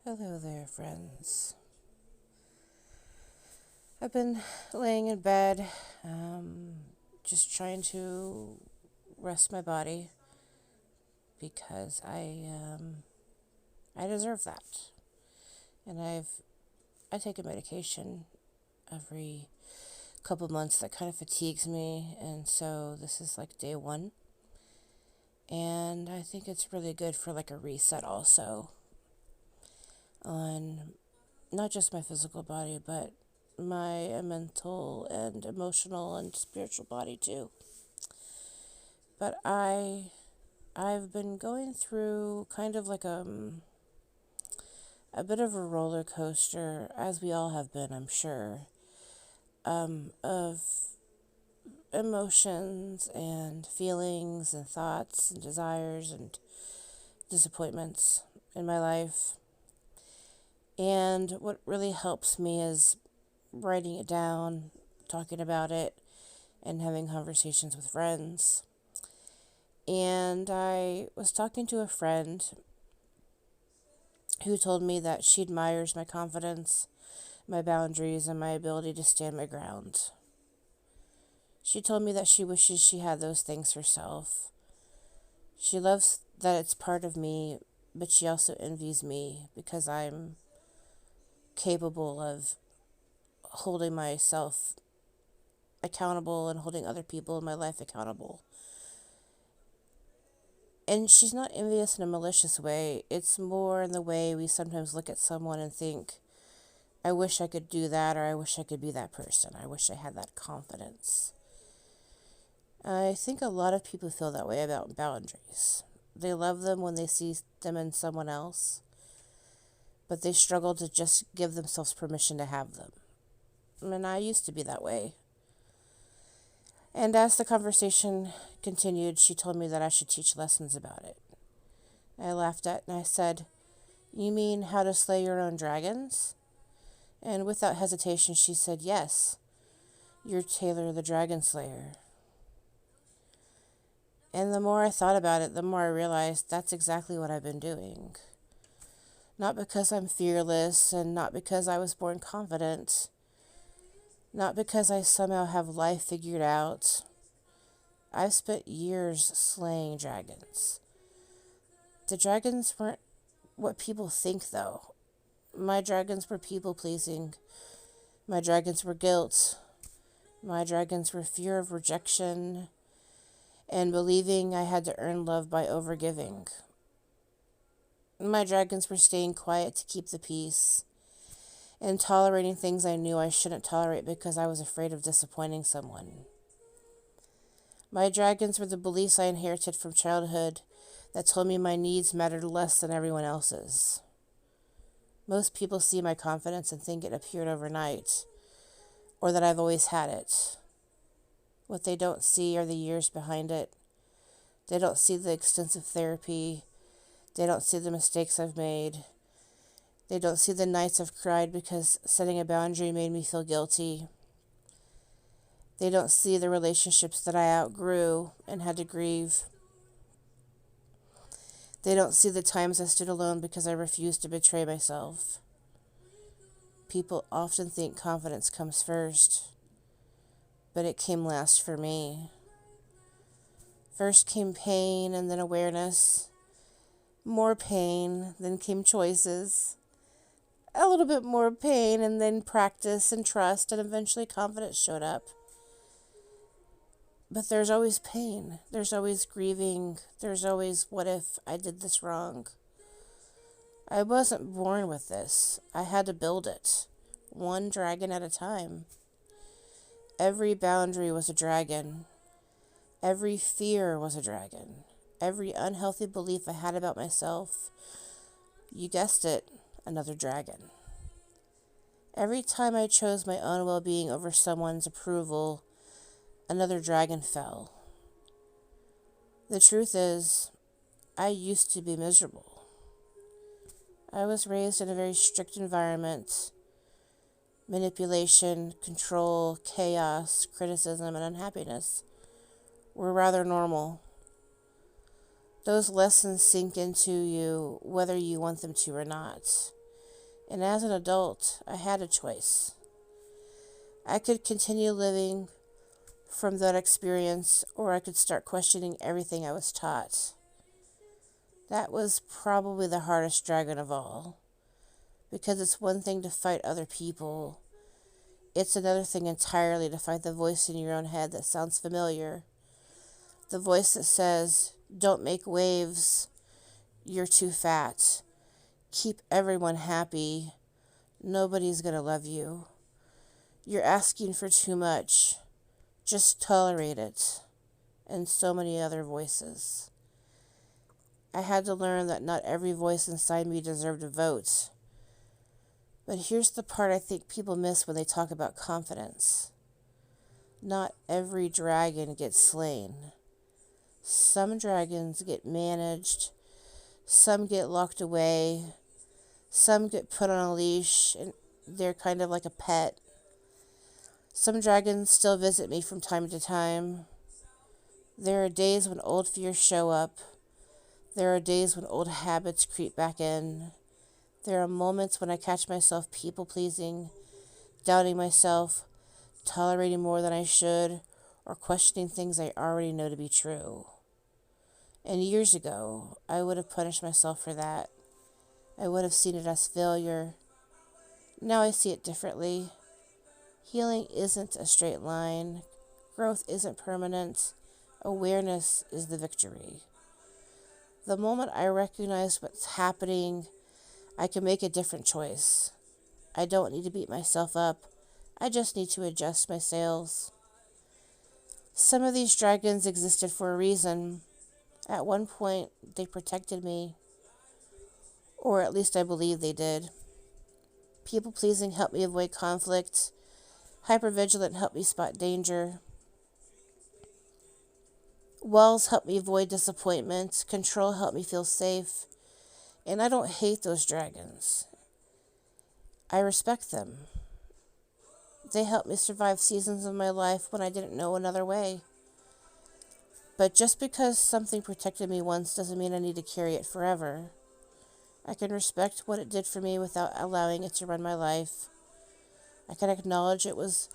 Hello there, friends. I've been laying in bed, just trying to rest my body because I deserve that. And I take a medication every couple months that kind of fatigues me, and so this is like day one. And I think it's really good for like a reset also on not just my physical body, but my mental and emotional and spiritual body too. But I've been going through kind of like a bit of a roller coaster, as we all have been, I'm sure, of emotions and feelings and thoughts and desires and disappointments in my life. And what really helps me is writing it down, talking about it, and having conversations with friends. And I was talking to a friend who told me that she admires my confidence, my boundaries, and my ability to stand my ground. She told me that she wishes she had those things herself. She loves that it's part of me, but she also envies me because I'm capable of holding myself accountable and holding other people in my life accountable. And she's not envious in a malicious way. It's more in the way we sometimes look at someone and think, I wish I could do that, or I wish I could be that person. I wish I had that confidence. I think a lot of people feel that way about boundaries. They love them when they see them in someone else, but they struggle to just give themselves permission to have them. And I used to be that way. And as the conversation continued, she told me that I should teach lessons about it. I laughed at it and I said, You mean how to slay your own dragons? And without hesitation, she said, Yes, you're Taylor the Dragon Slayer. And the more I thought about it, the more I realized that's exactly what I've been doing. Not because I'm fearless and not because I was born confident, not because I somehow have life figured out. I've spent years slaying dragons. The dragons weren't what people think, though. My dragons were people pleasing. My dragons were guilt. My dragons were fear of rejection and believing I had to earn love by overgiving. My dragons were staying quiet to keep the peace and tolerating things I knew I shouldn't tolerate because I was afraid of disappointing someone. My dragons were the beliefs I inherited from childhood that told me my needs mattered less than everyone else's. Most people see my confidence and think it appeared overnight, or that I've always had it. What they don't see are the years behind it. They don't see the extensive therapy. They don't see the mistakes I've made. They don't see the nights I've cried because setting a boundary made me feel guilty. They don't see the relationships that I outgrew and had to grieve. They don't see the times I stood alone because I refused to betray myself. People often think confidence comes first, but it came last for me. First came pain and then awareness. More pain, then came choices. A little bit more pain and then practice and trust, and eventually confidence showed up. But there's always pain. There's always grieving. There's always, what if I did this wrong? I wasn't born with this. I had to build it, one dragon at a time. Every boundary was a dragon. Every fear was a dragon. Every unhealthy belief I had about myself, you guessed it, another dragon. Every time I chose my own well-being over someone's approval, another dragon fell. The truth is, I used to be miserable. I was raised in a very strict environment. Manipulation, control, chaos, criticism, and unhappiness were rather normal. Those lessons sink into you whether you want them to or not. And as an adult, I had a choice. I could continue living from that experience, or I could start questioning everything I was taught. That was probably the hardest dragon of all, because it's one thing to fight other people. It's another thing entirely to fight the voice in your own head that sounds familiar. The voice that says, don't make waves, you're too fat. Keep everyone happy. Nobody's going to love you. You're asking for too much. Just tolerate it. And so many other voices. I had to learn that not every voice inside me deserved a vote. But here's the part I think people miss when they talk about confidence. Not every dragon gets slain. Some dragons get managed. Some get locked away. Some get put on a leash and they're kind of like a pet. Some dragons still visit me from time to time. There are days when old fears show up. There are days when old habits creep back in. There are moments when I catch myself people-pleasing, doubting myself, tolerating more than I should, or questioning things I already know to be true. And years ago, I would have punished myself for that. I would have seen it as failure. Now I see it differently. Healing isn't a straight line. Growth isn't permanent. Awareness is the victory. The moment I recognize what's happening, I can make a different choice. I don't need to beat myself up. I just need to adjust my sails. Some of these dragons existed for a reason. At one point, they protected me. Or at least I believe they did. People-pleasing helped me avoid conflict. Hypervigilant helped me spot danger. Walls helped me avoid disappointment. Control helped me feel safe. And I don't hate those dragons. I respect them. They helped me survive seasons of my life when I didn't know another way. But just because something protected me once doesn't mean I need to carry it forever. I can respect what it did for me without allowing it to run my life. I can acknowledge it was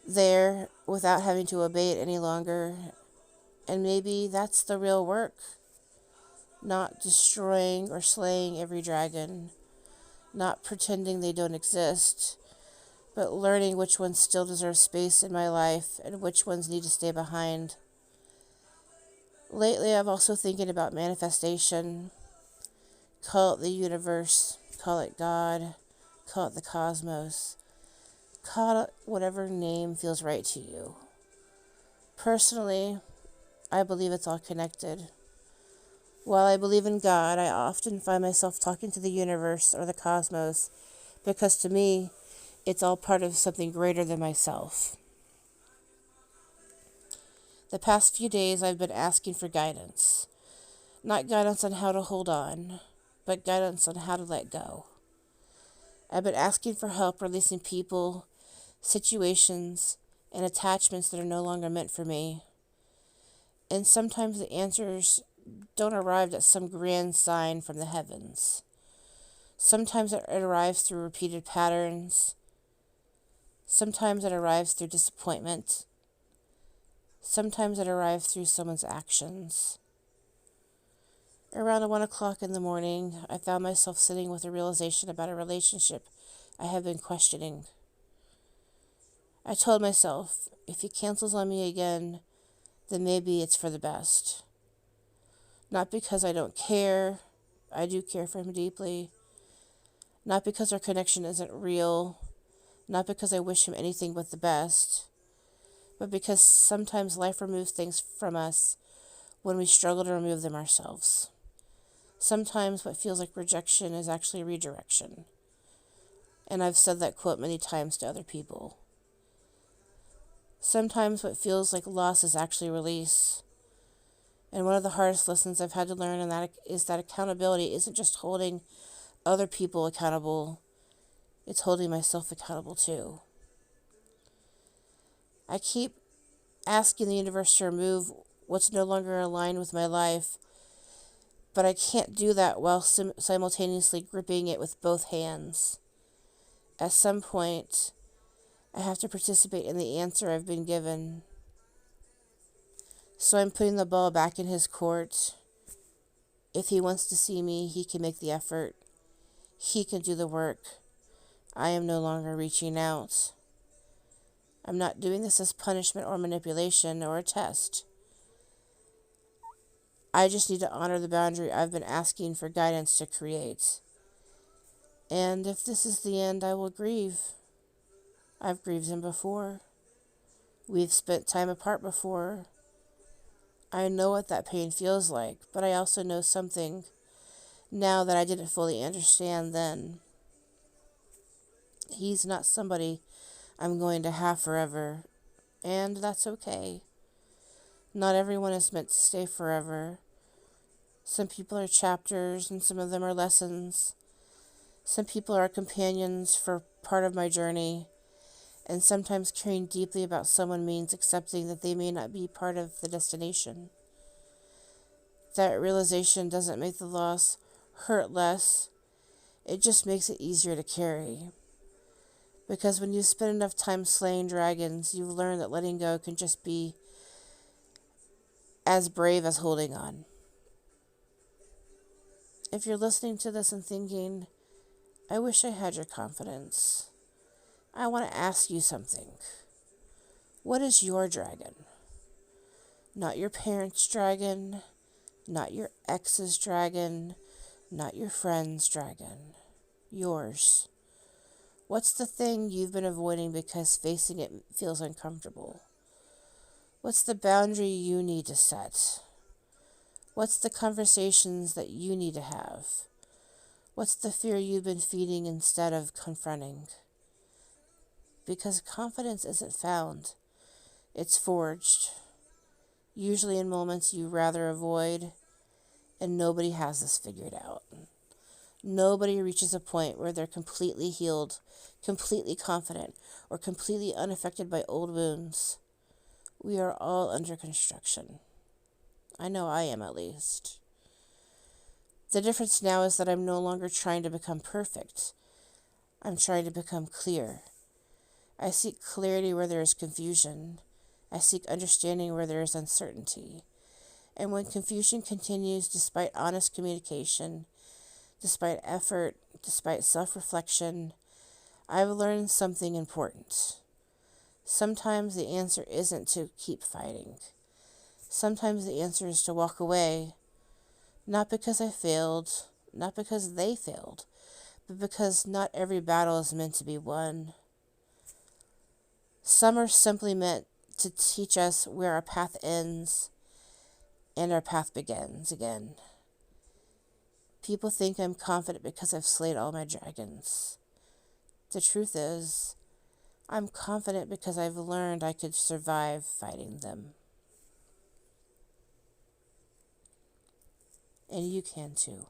there without having to obey it any longer. And maybe that's the real work. Not destroying or slaying every dragon. Not pretending they don't exist. But learning which ones still deserve space in my life and which ones need to stay behind. Lately, I've also thinking about manifestation. Call it the universe. Call it God. Call it the cosmos. Call it whatever name feels right to you. Personally, I believe it's all connected. While I believe in God, I often find myself talking to the universe or the cosmos because to me, it's all part of something greater than myself. The past few days, I've been asking for guidance. Not guidance on how to hold on, but guidance on how to let go. I've been asking for help releasing people, situations, and attachments that are no longer meant for me. And sometimes the answers don't arrive at some grand sign from the heavens. Sometimes it arrives through repeated patterns. Sometimes it arrives through disappointment. Sometimes it arrives through someone's actions. Around 1 o'clock in the morning, I found myself sitting with a realization about a relationship I have been questioning. I told myself, if he cancels on me again, then maybe it's for the best. Not because I don't care. I do care for him deeply. Not because our connection isn't real. Not because I wish him anything but the best. But because sometimes life removes things from us when we struggle to remove them ourselves. Sometimes what feels like rejection is actually redirection. And I've said that quote many times to other people. Sometimes what feels like loss is actually release. And one of the hardest lessons I've had to learn is that accountability isn't just holding other people accountable, it's holding myself accountable too. I keep asking the universe to remove what's no longer aligned with my life, But I can't do that while simultaneously gripping it with both hands. At some point, I have to participate in the answer I've been given. So I'm putting the ball back in his court. If he wants to see me, he can make the effort. He can do the work. I am no longer reaching out. I'm not doing this as punishment or manipulation or a test. I just need to honor the boundary I've been asking for guidance to create. And if this is the end, I will grieve. I've grieved him before. We've spent time apart before. I know what that pain feels like, but I also know something now that I didn't fully understand then. He's not somebody I'm going to have forever, and that's okay. Not everyone is meant to stay forever. Some people are chapters, and some of them are lessons. Some people are companions for part of my journey, and sometimes caring deeply about someone means accepting that they may not be part of the destination. That realization doesn't make the loss hurt less. It just makes it easier to carry. Because when you spend enough time slaying dragons, you learn that letting go can just be as brave as holding on. If you're listening to this and thinking, I wish I had your confidence, I want to ask you something. What is your dragon? Not your parents' dragon, not your ex's dragon, not your friend's dragon. Yours. What's the thing you've been avoiding because facing it feels uncomfortable? What's the boundary you need to set? What's the conversations that you need to have? What's the fear you've been feeding instead of confronting? Because confidence isn't found, it's forged. Usually in moments you rather avoid, and nobody has this figured out. Nobody reaches a point where they're completely healed, completely confident, or completely unaffected by old wounds. We are all under construction. I know I am, at least. The difference now is that I'm no longer trying to become perfect. I'm trying to become clear. I seek clarity where there is confusion. I seek understanding where there is uncertainty. And when confusion continues despite honest communication, despite effort, despite self-reflection, I've learned something important. Sometimes the answer isn't to keep fighting. Sometimes the answer is to walk away, not because I failed, not because they failed, but because not every battle is meant to be won. Some are simply meant to teach us where our path ends and our path begins again. People think I'm confident because I've slayed all my dragons. The truth is, I'm confident because I've learned I could survive fighting them. And you can too.